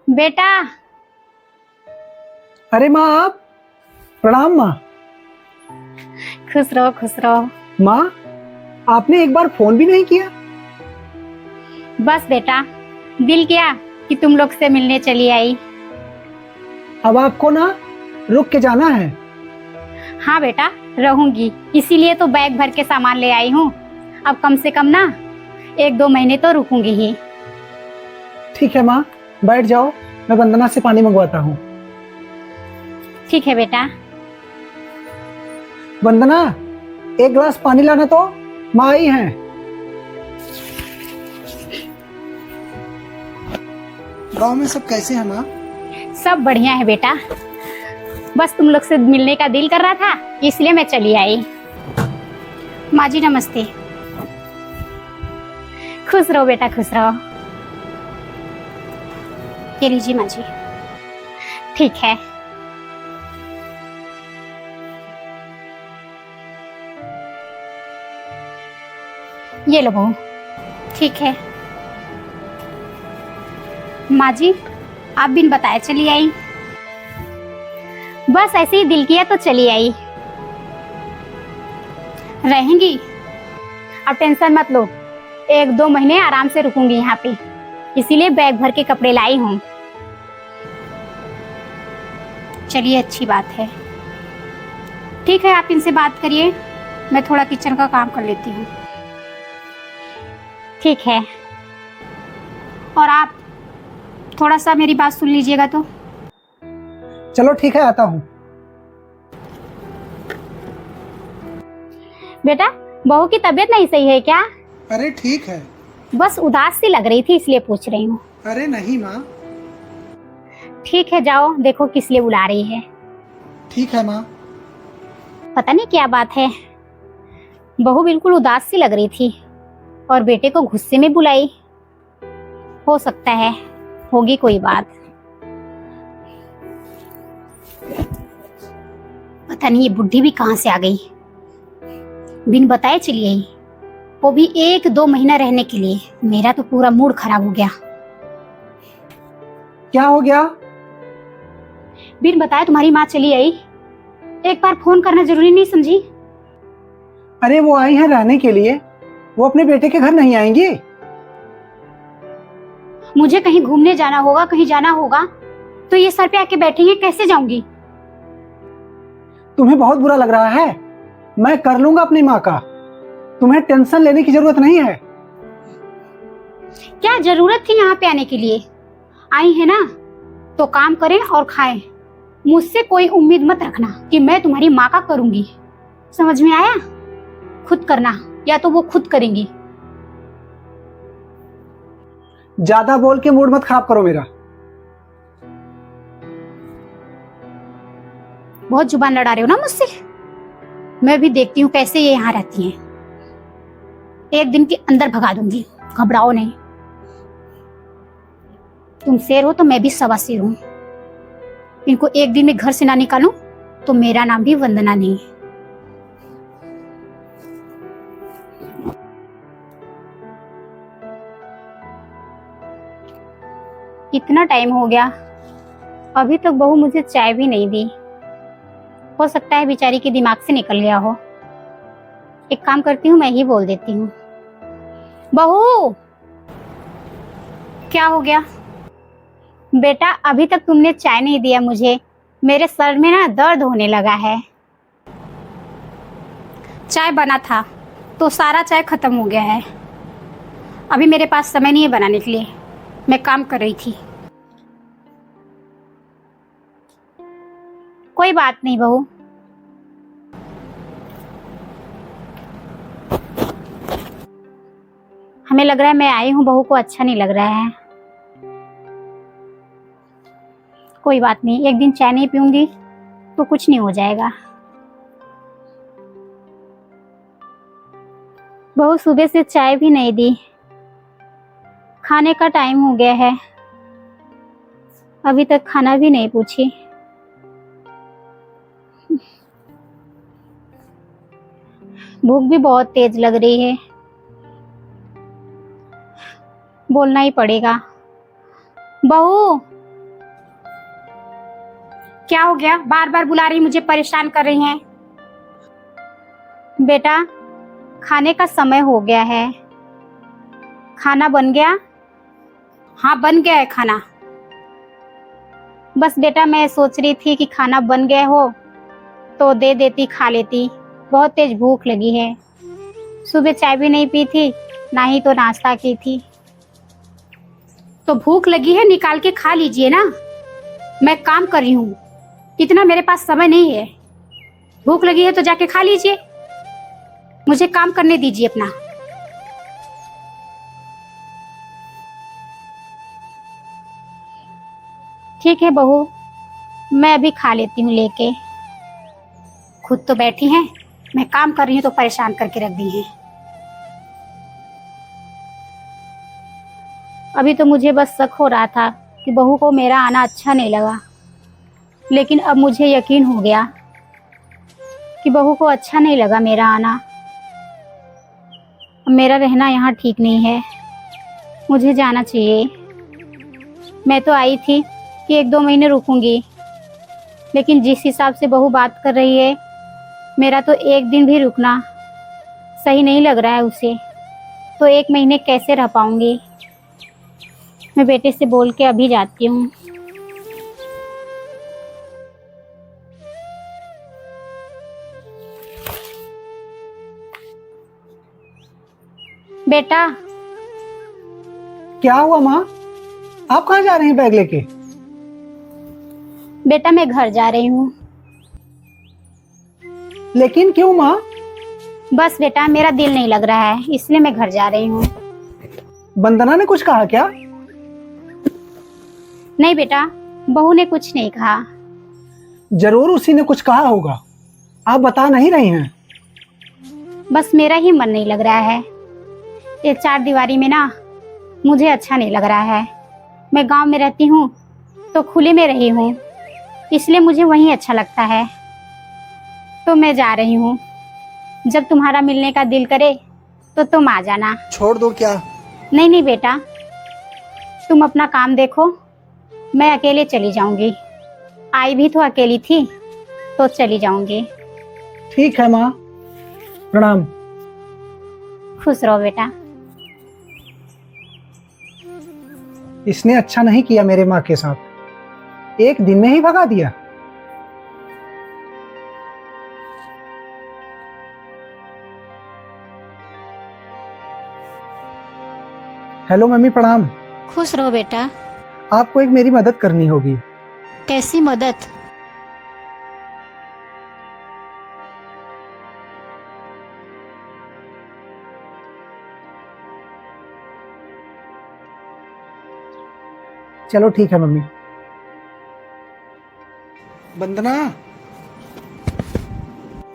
बेटा। अरे माँ आप। प्रणाम माँ। खुश रहो खुश रहो। माँ आपने एक बार फोन भी नहीं किया। बस बेटा, दिल किया कि तुम लोग से मिलने चली आई। अब आपको ना रुक के जाना है। हाँ बेटा, रहूंगी, इसीलिए तो बैग भर के सामान ले आई हूँ। अब कम से कम ना 1-2 महीने तो रुकूंगी ही। ठीक है माँ, बैठ जाओ, मैं वंदना से पानी मंगवाता हूँ। ठीक है बेटा। वंदना, एक गिलास पानी लाना तो, माँ आई हैं। गांव में सब कैसे हैं माँ? सब बढ़िया है बेटा, बस तुम लोग से मिलने का दिल कर रहा था, इसलिए मैं चली आई। माँ जी नमस्ते। खुश रहो बेटा खुश रहो। ये लीजिए माँ जी। ठीक है। ये लो बहू। ठीक है माँ जी, आप बिन बताए चली आई। बस ऐसे ही दिल किया तो चली आई। रहेंगी? अब टेंशन मत लो, 1-2 महीने आराम से रुकूंगी यहाँ पे, इसीलिए बैग भर के कपड़े लाई हूँ। चलिए अच्छी बात है। ठीक है, आप इनसे बात करिए, मैं थोड़ा किचन का काम कर लेती हूँ। ठीक है, और आप थोड़ा सा मेरी बात सुन लीजिएगा तो। चलो ठीक है, आता हूँ। बेटा, बहू की तबीयत नहीं सही है क्या? अरे ठीक है। बस उदास सी लग रही थी, इसलिए पूछ रही हूँ। अरे नहीं माँ। ठीक है, जाओ देखो किस लिए बुला रही है। ठीक है माँ। पता नहीं क्या बात है, बहू बिल्कुल उदास सी लग रही थी और बेटे को गुस्से में बुलाई। हो सकता है होगी कोई बात। पता नहीं ये बुढ़ी भी कहां से आ गई, बिन बताए चली आई, वो भी 1-2 महीना रहने के लिए। मेरा तो पूरा मूड खराब हो गया। क्या हो गया? बिन बताए तुम्हारी माँ चली आई, एक बार फोन करना जरूरी नहीं समझी? अरे वो आई हैं रहने के लिए, वो अपने बेटे के घर नहीं आएंगी। मुझे कहीं घूमने जाना होगा, कहीं जाना होगा तो ये सर पे आके बैठेंगे, कैसे जाऊंगी? तुम्हें बहुत बुरा लग रहा है, मैं कर लूंगा अपनी माँ का, तुम्हें टेंशन लेने की जरूरत नहीं है। क्या जरूरत थी यहाँ पे आने के लिए? आई है ना तो काम करें और खाएं। मुझसे कोई उम्मीद मत रखना कि मैं तुम्हारी माँ का करूंगी, समझ में आया? खुद करना या तो वो खुद करेंगी। ज्यादा बोल के मूड मत खराब करो मेरा। बहुत जुबान लड़ा रहे हो ना मुझसे, मैं भी देखती हूँ कैसे ये यहाँ रहती हैं। एक दिन के अंदर भगा दूंगी, घबराओ नहीं। तुम शेर हो तो मैं भी सवा शेर हूँ। इनको एक दिन में घर से ना निकालूं तो मेरा नाम भी वंदना नहीं। इतना टाइम हो गया, अभी तक बहू मुझे चाय भी नहीं दी। हो सकता है बेचारी के दिमाग से निकल गया हो। एक काम करती हूँ, मैं ही बोल देती हूँ। बहू, क्या हो गया? बेटा, अभी तक तुमने चाय नहीं दिया मुझे, मेरे सर में ना दर्द होने लगा है। चाय बना था तो सारा चाय खत्म हो गया है। अभी मेरे पास समय नहीं है बनाने के लिए, मैं काम कर रही थी। कोई बात नहीं बहू। हमें लग रहा है मैं आई हूँ, बहू को अच्छा नहीं लग रहा है। कोई बात नहीं, एक दिन चाय नहीं पीऊंगी तो कुछ नहीं हो जाएगा। बहू सुबह से चाय भी नहीं दी, खाने का टाइम हो गया है, अभी तक खाना भी नहीं पूछी। भूख भी बहुत तेज लग रही है, बोलना ही पड़ेगा। बहू, क्या हो गया? बार बार बुला रही, मुझे परेशान कर रही हैं। बेटा, खाने का समय हो गया है। खाना बन गया? हाँ, बन गया है खाना। बस बेटा, मैं सोच रही थी कि खाना बन गया हो तो दे देती, खा लेती। बहुत तेज भूख लगी है। सुबह चाय भी नहीं पी थी, ना ही तो नाश्ता की थी। तो भूख लगी है, निकाल के खा लीजिए ना। मैं काम कर रही हूँ, इतना मेरे पास समय नहीं है। भूख लगी है तो जाके खा लीजिए। मुझे काम करने दीजिए अपना। ठीक है बहू, मैं अभी खा लेती हूँ लेके। खुद तो बैठी हैं, मैं काम कर रही हूँ तो परेशान करके रख दी हैं। अभी तो मुझे बस शक हो रहा था कि बहू को मेरा आना अच्छा नहीं लगा, लेकिन अब मुझे यकीन हो गया कि बहू को अच्छा नहीं लगा मेरा आना। अब मेरा रहना यहाँ ठीक नहीं है, मुझे जाना चाहिए। मैं तो आई थी कि 1-2 महीने रुकूंगी, लेकिन जिस हिसाब से बहू बात कर रही है, मेरा तो एक दिन भी रुकना सही नहीं लग रहा है उसे। तो 1 महीने कैसे रह पाऊंगी? मैं बेटे से बोल के अभी जाती हूँ। बेटा। क्या हुआ माँ? आप कहाँ जा रही हैं बैग लेके? बेटा, मैं घर जा रही हूँ। लेकिन क्यों माँ? बस बेटा, मेरा दिल नहीं लग रहा है, इसलिए मैं घर जा रही हूँ। वंदना ने कुछ कहा क्या? नहीं बेटा, बहू ने कुछ नहीं कहा। जरूर उसी ने कुछ कहा होगा, आप बता नहीं रही हैं। बस मेरा ही मन नहीं लग रहा है। ये 4 दीवारी में ना मुझे अच्छा नहीं लग रहा है। मैं गांव में रहती हूँ तो खुले में रही हूँ, इसलिए मुझे वहीं अच्छा लगता है। तो मैं जा रही हूँ। जब तुम्हारा मिलने का दिल करे तो तुम आ जाना। छोड़ दो क्या? नहीं नहीं बेटा, तुम अपना काम देखो, मैं अकेले चली जाऊंगी। आई भी तो अकेली थी, तो चली जाऊंगी। ठीक है माँ, प्रणाम। खुश रहो बेटा। इसने अच्छा नहीं किया मेरे माँ के साथ, एक दिन में ही भगा दिया। हेलो मम्मी, प्रणाम। खुश रहो बेटा। आपको एक मेरी मदद करनी होगी। कैसी मदद? चलो ठीक है मम्मी। वंदना,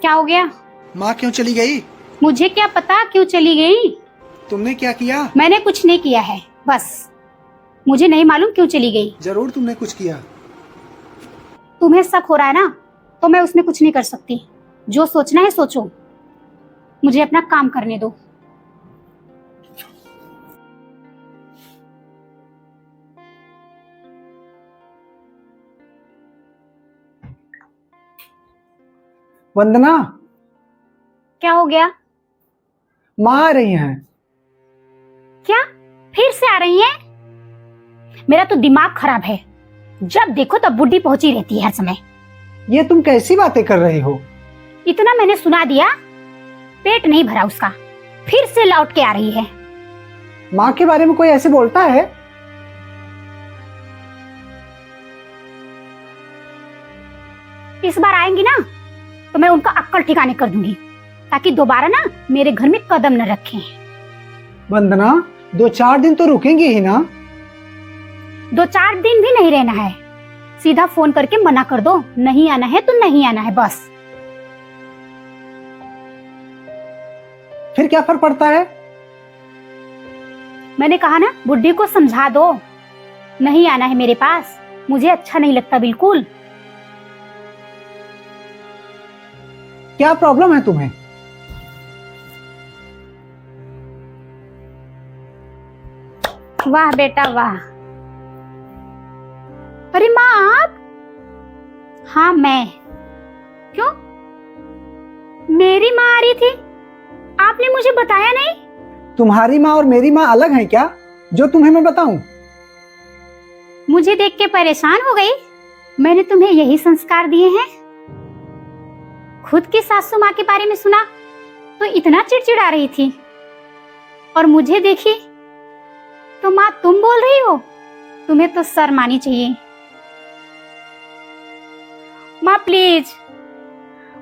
क्या हो गया? माँ क्यों चली गई? मुझे क्या पता क्यों चली गई। तुमने क्या किया? मैंने कुछ नहीं किया है, बस मुझे नहीं मालूम क्यों चली गई। जरूर तुमने कुछ किया। तुम्हें शक हो रहा है ना, तो मैं उसमें कुछ नहीं कर सकती। जो सोचना है सोचो, मुझे अपना काम करने दो। वंदना, क्या हो गया? माँ आ रही हैं। क्या फिर से आ रही हैं? मेरा तो दिमाग खराब है, जब देखो तब बुढ़ी पहुंची रहती है हर समय। ये तुम कैसी बातें कर रही हो? इतना मैंने सुना दिया, पेट नहीं भरा उसका, फिर से लौट के आ रही है। माँ के बारे में कोई ऐसे बोलता है? इस बार आएंगी ना तो मैं उनका अक्कल ठिकाने कर दूंगी, ताकि दोबारा ना मेरे घर में कदम न रखें। वंदना, 2-4 दिन तो रुकेंगी ही ना? 2-4 दिन भी नहीं रहना है, सीधा फोन करके मना कर दो। नहीं आना है तो नहीं आना है, बस। फिर क्या फर्क पड़ता है? मैंने कहा ना, बुढ़ी को समझा दो, नहीं आना है मेरे पास, मुझे अच्छा नहीं लगता बिल्कुल। क्या प्रॉब्लम है तुम्हें? वाह बेटा वाह। अरे माँ, आप हाँ मैं। क्यों? मेरी माँ आ रही थी, आपने मुझे बताया नहीं? तुम्हारी माँ और मेरी माँ अलग हैं क्या, जो तुम्हें मैं बताऊं? मुझे देख के परेशान हो गई? मैंने तुम्हें यही संस्कार दिए हैं? खुद की सासू माँ के बारे में सुना तो इतना चिड़चिड़ा रही थी, और मुझे देखी तो माँ तुम बोल रही हो? तुम्हें तो शर्म आनी चाहिए। माँ प्लीज,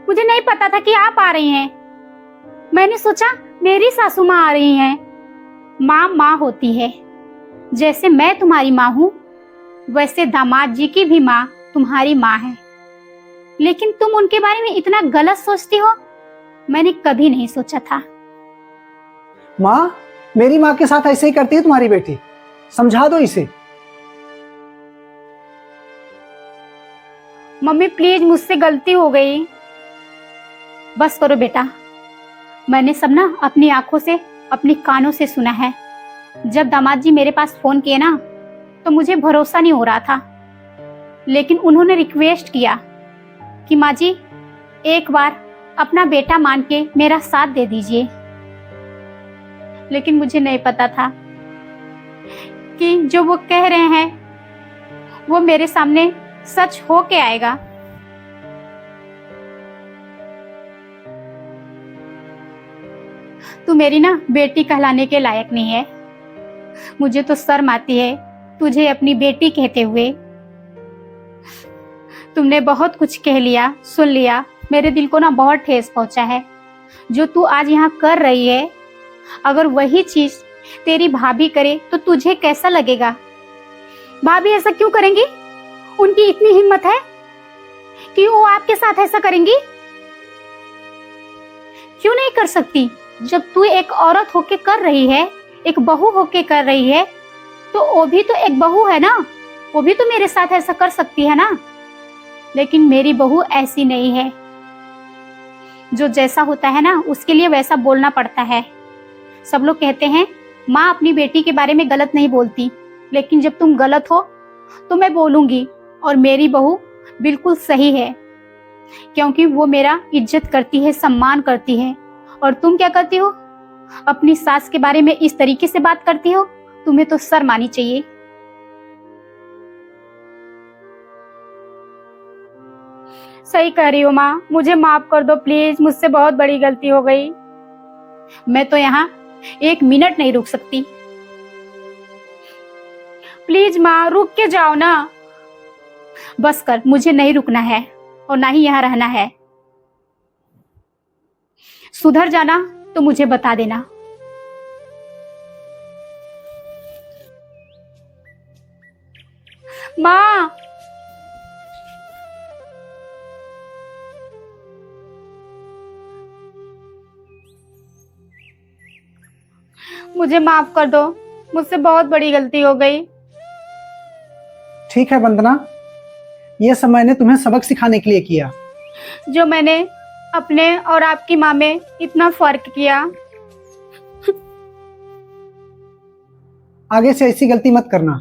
मुझे नहीं पता था कि आप आ रही हैं। मैंने सोचा मेरी सासू माँ आ रही हैं। माँ माँ होती है। जैसे मैं तुम्हारी माँ हूँ, वैसे दामाद जी की भी माँ तुम्हारी माँ है। लेकिन तुम उनके बारे में इतना गलत सोचती हो, मैंने कभी नहीं सोचा था। माँ, मेरी माँ के साथ ऐसे ही करती है तुम्हारी बेटी, समझा दो इसे। मम्मी प्लीज, मुझसे गलती हो गई। बस करो बेटा। मैंने सब ना अपनी आंखों से, अपनी कानों से सुना है। जब दामाद जी मेरे पास फोन किए ना, तो मुझे भरोसा नहीं हो रहा था, लेकिन उन्होंने रिक्वेस्ट किया कि माँ जी एक बार अपना बेटा मान के मेरा साथ दे दीजिए। लेकिन मुझे नहीं पता था कि जो वो कह रहे हैं वो मेरे सामने सच हो के आएगा। तू मेरी ना बेटी कहलाने के लायक नहीं है। मुझे तो शर्म आती है तुझे अपनी बेटी कहते हुए। तुमने बहुत कुछ कह लिया, सुन लिया, मेरे दिल को ना बहुत ठेस पहुंचा है। जो तू आज यहाँ कर रही है, अगर वही चीज तेरी भाभी करे तो तुझे कैसा लगेगा? भाभी ऐसा क्यों करेंगी? उनकी इतनी हिम्मत है कि वो आपके साथ ऐसा करेंगी? क्यों नहीं कर सकती? जब तू एक औरत होके कर रही है, एक बहू होके कर रही है, तो वो भी तो एक बहू है ना, वो भी तो मेरे साथ ऐसा कर सकती है ना। लेकिन मेरी बहू ऐसी नहीं है। जो जैसा होता है ना, उसके लिए वैसा बोलना पड़ता है। सब लोग कहते हैं माँ अपनी बेटी के बारे में गलत नहीं बोलती, लेकिन जब तुम गलत हो तो मैं बोलूंगी। और मेरी बहू बिल्कुल सही है, क्योंकि वो मेरा इज्जत करती है, सम्मान करती है। और तुम क्या करती हो? अपनी सास के बारे में इस तरीके से बात करती हो। तुम्हें तो शर्म आनी चाहिए। सही कह रही हो माँ, मुझे माफ कर दो प्लीज, मुझसे बहुत बड़ी गलती हो गई। मैं तो यहाँ एक मिनट नहीं रुक सकती। प्लीज माँ, रुक के जाओ ना। बस कर, मुझे नहीं रुकना है और ना ही यहाँ रहना है। सुधर जाना तो मुझे बता देना। माँ, मुझे माफ कर दो, मुझसे बहुत बड़ी गलती हो गई। ठीक है वंदना, ये सब मैंने तुम्हें सबक सिखाने के लिए किया। जो मैंने अपने और आपकी माँ में इतना फर्क किया। आगे से ऐसी गलती मत करना।